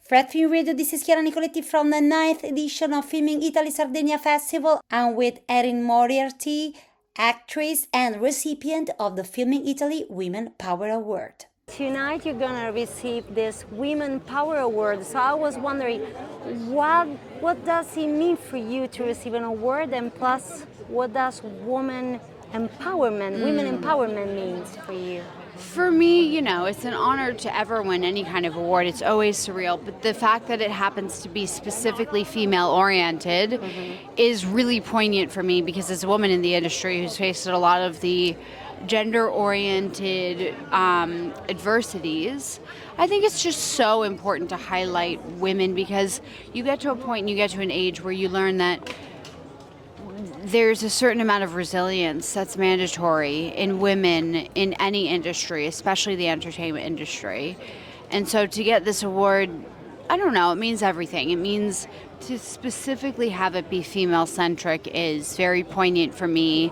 Fred Film Radio, this is Chiara Nicoletti from the 9th edition of Filming Italy Sardegna Festival. I'm with Erin Moriarty, actress and recipient of the Filming Italy Women Power Award. Tonight you're gonna receive this Women Power Award. So I was wondering, what does it mean for you to receive an award, and plus, what does women empowerment means for you? For me, it's an honor to ever win any kind of award. It's always surreal, but the fact that it happens to be specifically female-oriented is really poignant for me, because as a woman in the industry who's faced a lot of the gender-oriented adversities, I think it's just so important to highlight women, because you get to a point and you get to an age where you learn that there's a certain amount of resilience that's mandatory in women in any industry, especially the entertainment industry. And so to get this award, I don't know, it means everything. It means to specifically have it be female-centric is very poignant for me.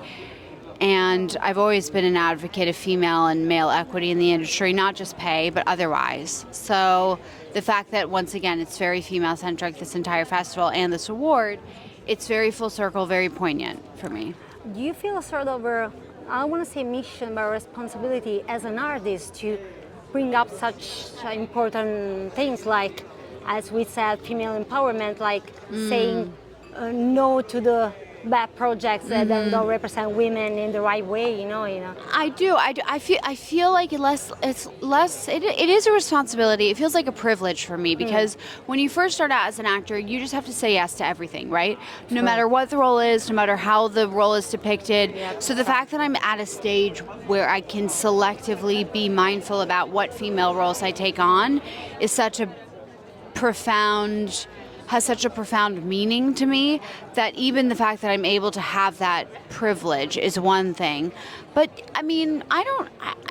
And I've always been an advocate of female and male equity in the industry, not just pay, but otherwise. So the fact that, once again, it's very female-centric, this entire festival and this award, it's very full circle, very poignant for me. Do you feel a sort of, I don't want to say mission, but responsibility as an artist to bring up such important things like, as we said, female empowerment, like saying no to the bad projects that don't represent women in the right way, I do. I feel like it is a responsibility. It feels like a privilege for me, because when you first start out as an actor, you just have to say yes to everything, right? No matter what the role is, no matter how the role is depicted. So the fact that I'm at a stage where I can selectively be mindful about what female roles I take on is such a profound meaning to me, that even the fact that I'm able to have that privilege is one thing. But I mean,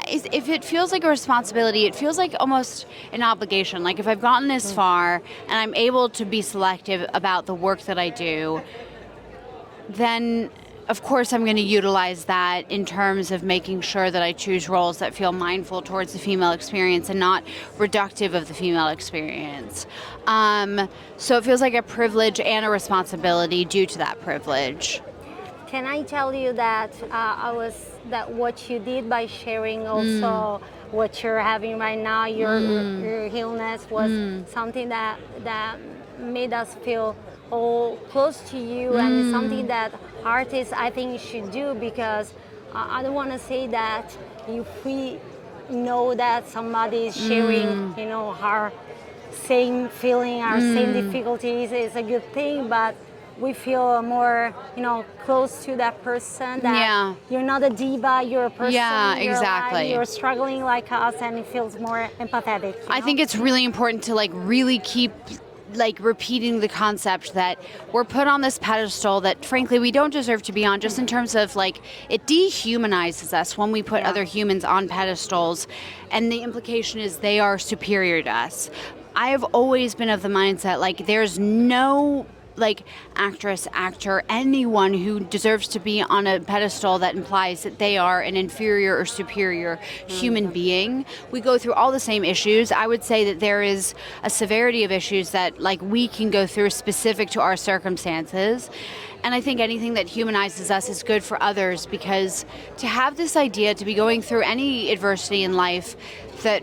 if it feels like a responsibility, it feels like almost an obligation. Like, if I've gotten this far and I'm able to be selective about the work that I do, then of course I'm going to utilize that in terms of making sure that I choose roles that feel mindful towards the female experience and not reductive of the female experience. So it feels like a privilege and a responsibility due to that privilege. Can I tell you that that what you did by sharing also what you're having right now, your illness, was something that made us feel all close to you, and it's something that artists, I think, should do, because I don't want to say that if we know that somebody is sharing, her same feeling, our same difficulties, is a good thing, but we feel more, close to that person, that you're not a diva, you're a person. Yeah, exactly. You're struggling like us, and it feels more empathetic. I think it's really important to really keep repeating the concept that we're put on this pedestal that frankly we don't deserve to be on, just in terms of it dehumanizes us when we put other humans on pedestals, and the implication is they are superior to us. I have always been of the mindset there's no actress, actor, anyone who deserves to be on a pedestal that implies that they are an inferior or superior human being. We go through all the same issues. I would say that there is a severity of issues that we can go through specific to our circumstances. And I think anything that humanizes us is good for others, because to have this idea, to be going through any adversity in life that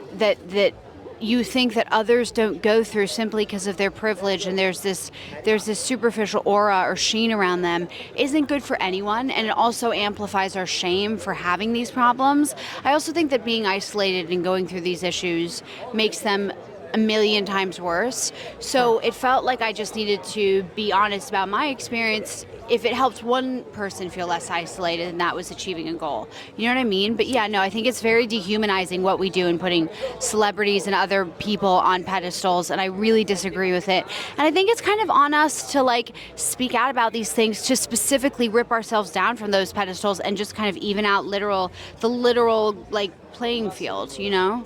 you think that others don't go through simply because of their privilege, and there's this superficial aura or sheen around them, isn't good for anyone, and it also amplifies our shame for having these problems. I also think that being isolated and going through these issues makes them a million times worse. So it felt like I just needed to be honest about my experience. If it helped one person feel less isolated, and that was achieving a goal. You know what I mean? But yeah, no, I think it's very dehumanizing what we do in putting celebrities and other people on pedestals, and I really disagree with it. And I think it's kind of on us to speak out about these things, to specifically rip ourselves down from those pedestals and just kind of even out the literal playing field, Yeah,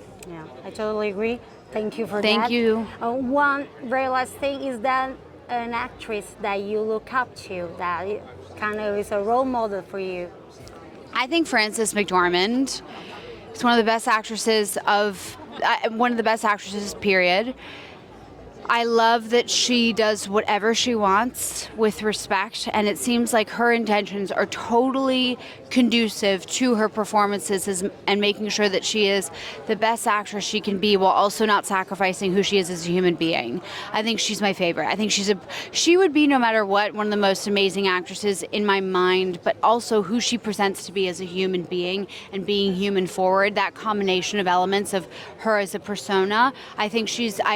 I totally agree. Thank you for that. Thank you. One very last thing is that an actress that you look up to, that kind of is a role model for you. I think Frances McDormand is one of the best actresses period. I love that she does whatever she wants with respect, and it seems like her intentions are totally conducive to her performances and making sure that she is the best actress she can be while also not sacrificing who she is as a human being. I think she's my favorite. I think she would be, no matter what, one of the most amazing actresses in my mind, but also who she presents to be as a human being and being human forward, that combination of elements of her as a persona. I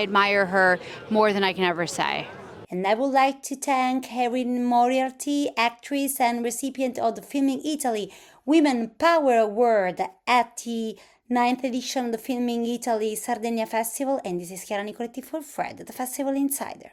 admire her more than I can ever say. And I would like to thank Erin Moriarty, actress and recipient of the Filming Italy Women Power Award at the 9th edition of the Filming Italy Sardegna Festival. And this is Chiara Nicoletti for Fred, the Festival Insider.